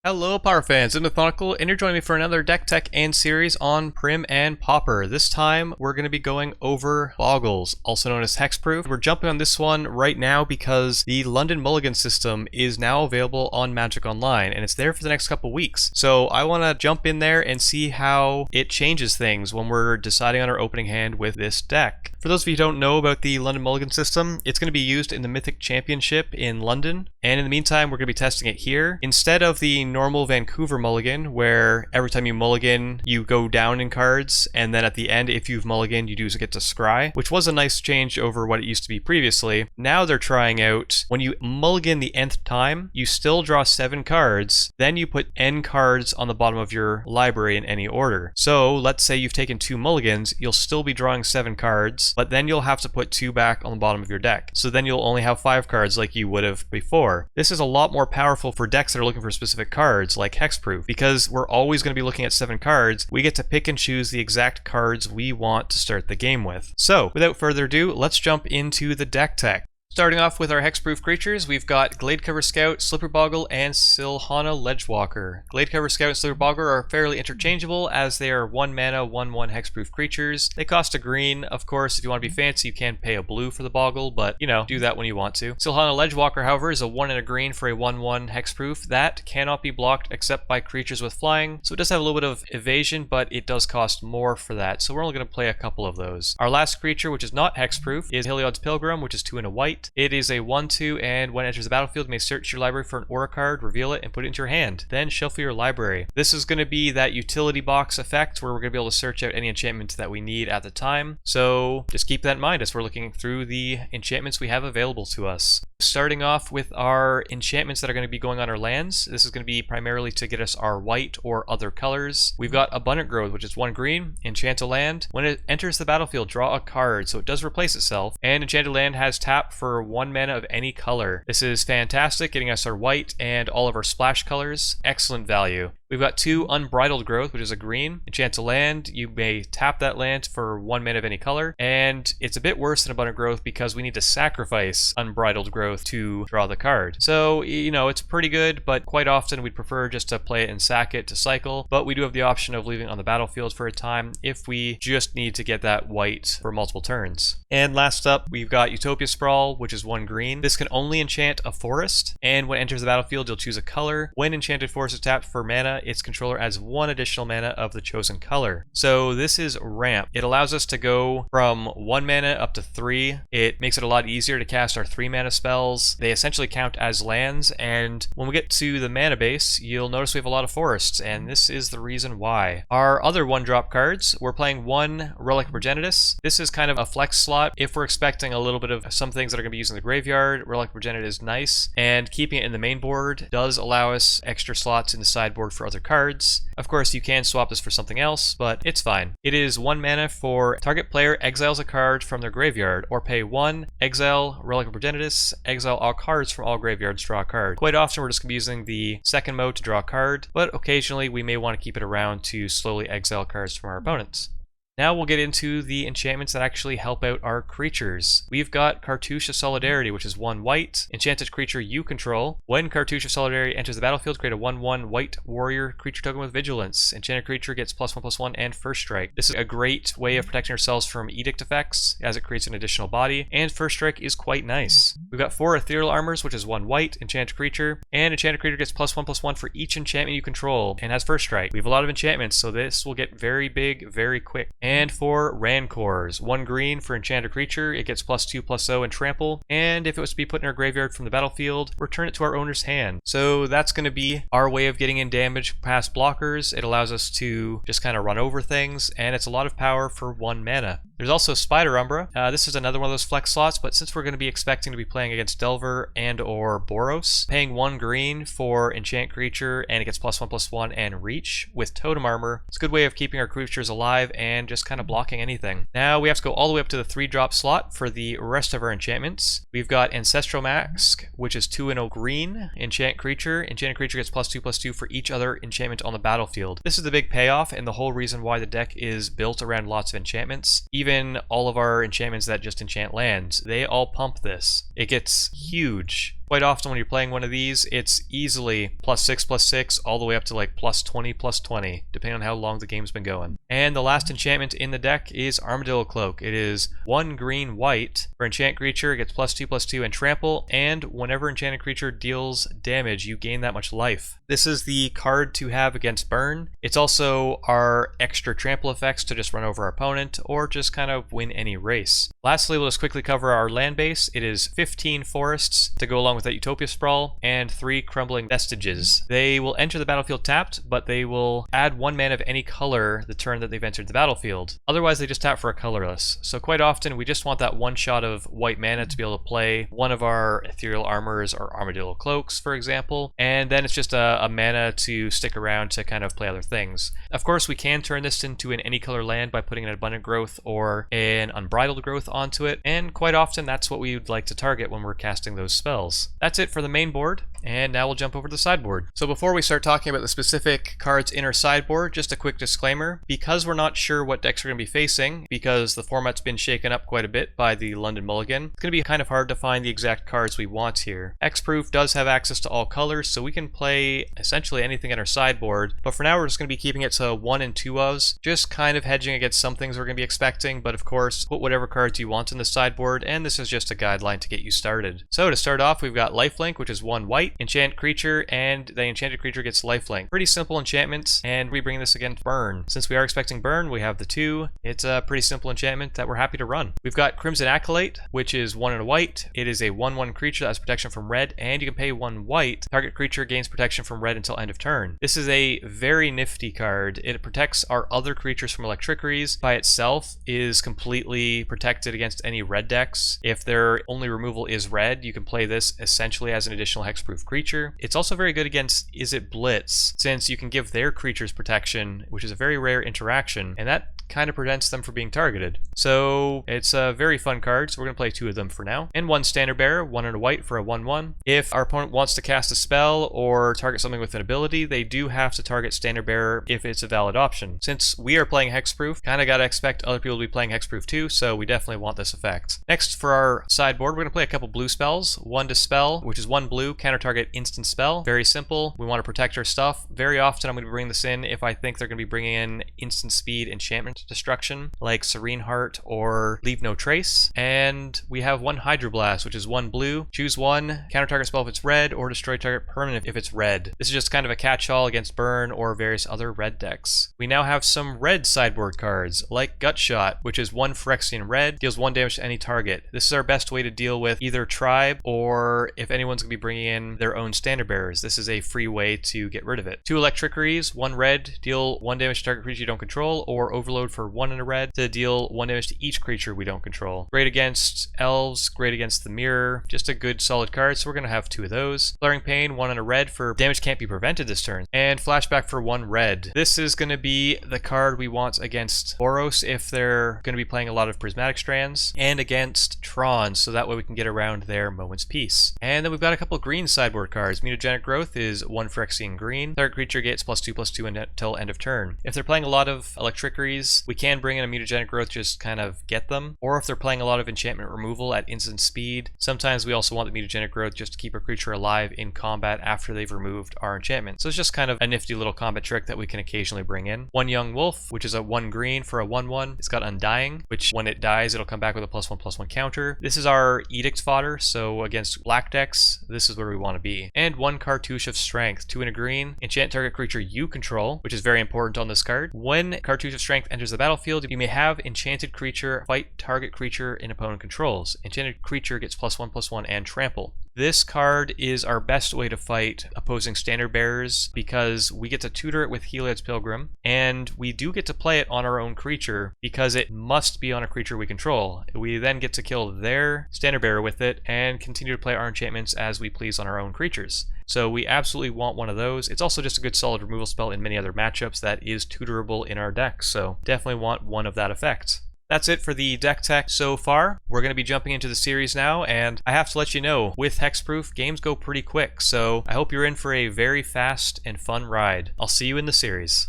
Hello Power fans, I'm Mathonical, and you're joining me for another deck tech and series on Prim and Pauper. This time we're going to be going over Bogles, also known as Hexproof. We're jumping on this one right now because the London Mulligan system is now available on Magic Online, and it's there for the next couple weeks. So I want to jump in there and see how it changes things when we're deciding on our opening hand with this deck. For those of you who don't know about the London Mulligan system, it's going to be used in the Mythic Championship in London, and in the meantime we're going to be testing it here. Instead of the normal Vancouver Mulligan, where every time you mulligan, you go down in cards, and then at the end, if you've mulliganed, you do get to scry, which was a nice change over what it used to be previously. Now they're trying out, when you mulligan the nth time, you still draw 7 cards, then you put n cards on the bottom of your library in any order. So let's say you've taken 2 mulligans, you'll still be drawing 7 cards, but then you'll have to put 2 back on the bottom of your deck. So then you'll only have 5 cards like you would have before. This is a lot more powerful for decks that are looking for specific cards like Hexproof, because we're always going to be looking at 7 cards. We get to pick and choose the exact cards we want to start the game with. So without further ado, let's jump into the deck tech. Starting off with our hexproof creatures, we've got Gladecover Scout, Slippery Bogle, and Silhana Ledgewalker. Gladecover Scout and Slippery Bogle are fairly interchangeable as they are 1 mana, 1/1 hexproof creatures. They cost a green. Of course, if you want to be fancy, you can pay a blue for the Bogle, but you know, do that when you want to. Silhana Ledgewalker, however, is a 1 and a green for a 1/1 hexproof that cannot be blocked except by creatures with flying. So it does have a little bit of evasion, but it does cost more for that. So we're only going to play a couple of those. Our last creature, which is not hexproof, is Heliod's Pilgrim, which is 2 and a white. It is a 1/2, and when it enters the battlefield, you may search your library for an aura card, reveal it, and put it into your hand. Then shuffle your library. This is going to be that utility box effect where we're going to be able to search out any enchantments that we need at the time. So just keep that in mind as we're looking through the enchantments we have available to us. Starting off with our enchantments that are going to be going on our lands. This is going to be primarily to get us our white or other colors. We've got Abundant Growth, which is 1 green, enchant a land. When it enters the battlefield, draw a card, so it does replace itself. And enchanted land has tap for 1 mana of any color. This is fantastic, getting us our white and all of our splash colors. Excellent value. We've got 2 Unbridled Growth, which is a green. Enchant a land, you may tap that land for 1 mana of any color, and it's a bit worse than Abundant Growth because we need to sacrifice Unbridled Growth to draw the card. So, you know, it's pretty good, but quite often we'd prefer just to play it and sack it to cycle, but we do have the option of leaving it on the battlefield for a time if we just need to get that white for multiple turns. And last up, we've got Utopia Sprawl, which is 1 green. This can only enchant a forest, and when it enters the battlefield, you'll choose a color. When enchanted forest is tapped for mana, its controller adds 1 additional mana of the chosen color. So this is ramp. It allows us to go from 1 mana up to 3. It makes it a lot easier to cast our 3 mana spells. They essentially count as lands, and when we get to the mana base, you'll notice we have a lot of forests, and this is the reason why. Our other 1-drop cards, we're playing 1 Relic of Progenitus. This is kind of a flex slot. If we're expecting a little bit of some things that are going to be used in the graveyard, Relic of Progenitus is nice, and keeping it in the main board does allow us extra slots in the sideboard for other cards. Of course, you can swap this for something else, but it's fine. It is 1 mana for target player exiles a card from their graveyard, or pay 1, exile Relic of Progenitus, exile all cards from all graveyards, draw a card. Quite often we're just going to be using the second mode to draw a card, but occasionally we may want to keep it around to slowly exile cards from our opponents. Now we'll get into the enchantments that actually help out our creatures. We've got Cartouche of Solidarity, which is 1 white, enchanted creature you control. When Cartouche of Solidarity enters the battlefield, create a 1/1 white warrior creature token with vigilance. Enchanted creature gets +1/+1 and first strike. This is a great way of protecting ourselves from edict effects, as it creates an additional body, and first strike is quite nice. We've got 4 Ethereal Armors, which is 1 white, enchanted creature, and enchanted creature gets +1/+1 for each enchantment you control, and has first strike. We have a lot of enchantments, so this will get very big very quick. And 4 Rancors, 1 green for enchanted creature, it gets +2/+0 and trample, and if it was to be put in our graveyard from the battlefield, return it to our owner's hand. So that's going to be our way of getting in damage past blockers. It allows us to just kind of run over things, and it's a lot of power for 1 mana. There's also Spider Umbra. This is another one of those flex slots, but since we're going to be expecting to be playing against Delver and or Boros, paying 1 green for enchant creature, and it gets +1/+1 and reach with totem armor, it's a good way of keeping our creatures alive and just kind of blocking anything. Now we have to go all the way up to the 3-drop slot for the rest of our enchantments. We've got Ancestral Mask, which is 2 and a green, enchant creature. Enchanted creature gets +2/+2 for each other enchantment on the battlefield. This is the big payoff and the whole reason why the deck is built around lots of enchantments. Even all of our enchantments that just enchant lands, they all pump this. It gets huge Quite often when you're playing one of these, it's easily +6/+6 all the way up to like +20/+20, depending on how long the game's been going. And the last enchantment in the deck is Armadillo Cloak. It is 1 green white. For enchant creature, it gets +2/+2 and trample, and whenever enchanted creature deals damage, you gain that much life. This is the card to have against burn. It's also our extra trample effects to just run over our opponent, or just kind of win any race. Lastly, we'll just quickly cover our land base. It is 15 forests to go along with that Utopia Sprawl, and 3 Crumbling Vestiges. They will enter the battlefield tapped, but they will add 1 mana of any color the turn that they've entered the battlefield. Otherwise, they just tap for a colorless. So quite often, we just want that 1 shot of white mana to be able to play one of our Ethereal Armors or Armadillo Cloaks, for example, and then it's just a mana to stick around to kind of play other things. Of course, we can turn this into an any color land by putting an Abundant Growth or an Unbridled Growth onto it, and quite often that's what we would like to target when we're casting those spells. That's it for the main board, and now we'll jump over to the sideboard. So before we start talking about the specific cards in our sideboard, just a quick disclaimer. Because we're not sure what decks we're going to be facing, because the format's been shaken up quite a bit by the London Mulligan, it's going to be kind of hard to find the exact cards we want here. Hexproof does have access to all colors, so we can play essentially anything in our sideboard, but for now we're just going to be keeping it to 1 and 2 ofs, just kind of hedging against some things we're going to be expecting, but of course, put whatever cards you want in the sideboard, and this is just a guideline to get you started. So to start off, we've got Lifelink, which is 1 white, enchant creature, and the enchanted creature gets lifelink. Pretty simple enchantments, and we bring this against burn. Since we are expecting burn, we have the 2. It's a pretty simple enchantment that we're happy to run. We've got Crimson Acolyte, which is 1 and a white. It is a 1/1 creature that has protection from red, and you can pay 1 white. Target creature gains protection from red until end of turn. This is a very nifty card. It protects our other creatures from Electrickeries. By itself is completely protected against any red decks. If their only removal is red, you can play this essentially as an additional hexproof creature. It's also very good against Is It Blitz, since you can give their creatures protection, which is a very rare interaction, and that kind of prevents them from being targeted. So it's a very fun card, so we're going to play 2 of them for now. And 1 Standard Bearer, 1 and a white for a 1/1. If our opponent wants to cast a spell or target something with an ability, they do have to target Standard Bearer if it's a valid option. Since we are playing Hexproof, kind of got to expect other people to be playing Hexproof too, so we definitely want this effect. Next, for our sideboard, we're going to play a couple blue spells. 1 Dispel, which is 1 blue, counter target instant spell. Very simple. We want to protect our stuff. Very often I'm going to bring this in if I think they're going to be bringing in instant speed enchantment destruction, like Serene Heart or Leave No Trace. And we have 1 Hydroblast, which is 1 blue. Choose 1, counter target spell if it's red, or destroy target permanent if it's red. This is just kind of a catch-all against burn or various other red decks. We now have some red sideboard cards, like Gutshot, which is 1 Phyrexian red, deals 1 damage to any target. This is our best way to deal with either tribe, or if anyone's going to be bringing in their own standard bearers, this is a free way to get rid of it. 2 Electrickeries, 1 red, deal 1 damage to target creature you don't control, or overload for 1 and a red to deal 1 damage to each creature we don't control. Great against elves, great against the mirror, just a good solid card, so we're going to have 2 of those. Flaring Pain, 1 and a red for damage can't be prevented this turn. And Flashback for 1 red. This is going to be the card we want against Boros if they're going to be playing a lot of Prismatic Strands, and against Tron, so that way we can get around their Moment's Peace. And then we've got a couple green sideboard cards. Mutagenic Growth is 1 Phyrexian green. Target creature gets +2/+2 until end of turn. If they're playing a lot of Electrickeries, we can bring in a Mutagenic Growth, just kind of get them. Or if they're playing a lot of enchantment removal at instant speed, sometimes we also want the Mutagenic Growth just to keep a creature alive in combat after they've removed our enchantment. So it's just kind of a nifty little combat trick that we can occasionally bring in. 1 Young Wolf, which is a 1 green for a 1/1. It's got Undying, which when it dies, it'll come back with a +1/+1 counter. This is our Edict fodder, so against black decks, this is where we want to be. And 1 Cartouche of Strength, 2 and a green. Enchant target creature you control, which is very important on this card. When Cartouche of Strength enters the battlefield, you may have enchanted creature fight target creature an opponent controls. Enchanted creature gets +1/+1 and trample. This card is our best way to fight opposing standard bearers because we get to tutor it with Heliod's Pilgrim, and we do get to play it on our own creature because it must be on a creature we control. We then get to kill their standard bearer with it and continue to play our enchantments as we please on our own creatures. So we absolutely want one of those. It's also just a good solid removal spell in many other matchups that is tutorable in our deck, so definitely want one of that effect. That's it for the deck tech so far. We're going to be jumping into the series now, and I have to let you know, with Hexproof, games go pretty quick, so I hope you're in for a very fast and fun ride. I'll see you in the series.